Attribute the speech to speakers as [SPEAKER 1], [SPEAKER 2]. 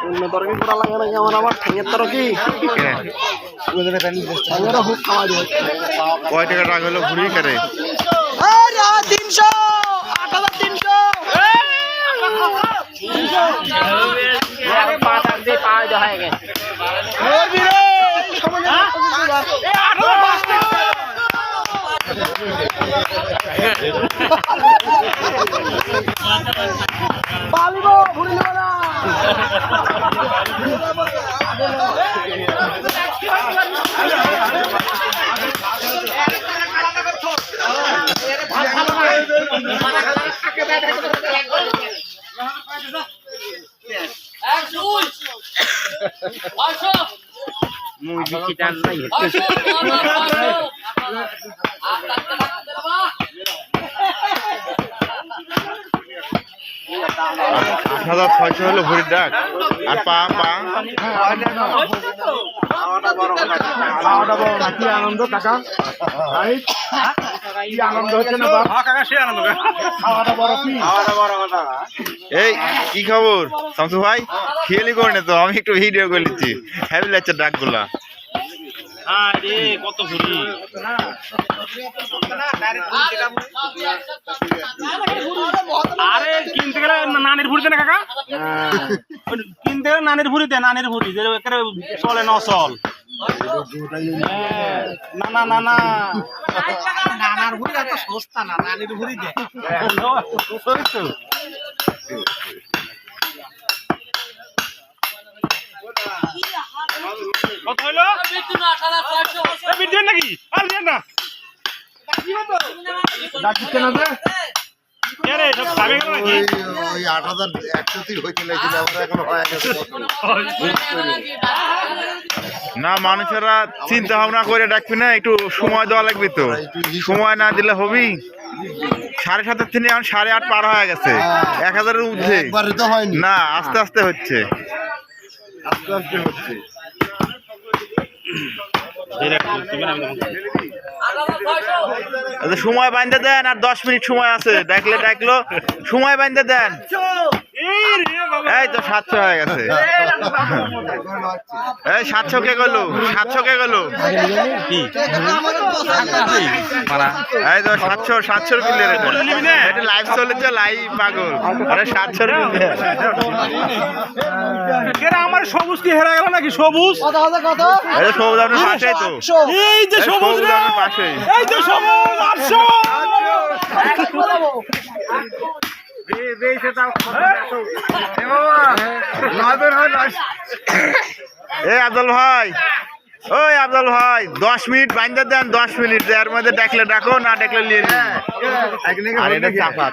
[SPEAKER 1] অন্য তরকি করা লাগে না কেমন আমার ঠেঙের তরকি ঠেঙেরও খুব খাওয়া যায়।
[SPEAKER 2] কয় টাকা টাকা হলো ঘুরি করে
[SPEAKER 1] 300 পালিব ভুলিব না
[SPEAKER 2] মুই দেখি টান নাই 8,600 হলো ভরির ডাক আর পা
[SPEAKER 1] কি আনন্দ কাকা কি আনন্দ হচ্ছে না কাকা সে আনন্দ খাওয়াটা বড় কি
[SPEAKER 2] এই কি খবর শামসু ভাই খেয়ালই করে না তো আমি একটু ভিডিও করে নিচ্ছি হ্যাভি লাগছে ডাকগুলা
[SPEAKER 3] আরে কত ঘুরি আরে কিনতে গেলে নানির ভুড়ি দেন কাকা কিনতে গেলে নানির ভুড়ি দেন নানির ভুড়ি যে একেবারে চলে না চল না না না না
[SPEAKER 1] নানার ভুড়ি এত সস্তা না নানির ভুড়ি দে
[SPEAKER 3] কত হইলো বিদ্যুৎ নাকি আর দেন না
[SPEAKER 1] ডাকিছে না যে
[SPEAKER 3] রে সব খাবে নাকি
[SPEAKER 2] ওই 8,100 হয়েছিল এখন হয়ে গেছে না মানুষেরা চিন্তা ভাবনা করে ডাকবি না একটু সময় দেওয়া লাগবে তো সময় না দিলে হবি 7:30 থেকে এখন 8:30 পার হয়ে গেছে 1000-এর ঊর্ধ্বে না আস্তে আস্তে হচ্ছে সময় বাঁধতে দেন আর 10 মিনিট সময় আছে ডাকলো সময় বাঁধতে দেন এই তো 700 হয়ে গেছে এই 700 কে গেল 700 কে গেল এই তো 700 বিলে এটা লাইভ চলেছে লাইভ পাগল আরে 700 বিলে
[SPEAKER 3] এরা আমার সবুজ কি হেরা গেল নাকি সবুজ
[SPEAKER 1] কত
[SPEAKER 2] এই সবুজ আপনার পাশেই তো
[SPEAKER 3] এই যে সবুজ রে
[SPEAKER 2] আপনার পাশেই
[SPEAKER 3] এই যে সবুজ 800
[SPEAKER 2] এই আব্দুল ভাই ওই আব্দুল ভাই 10 মিনিট বাঁধতে দেন 10 মিনিট এর মধ্যে ডাকলে ডাকো না ডাকলে নিয়ে নিন আর এটা চাপা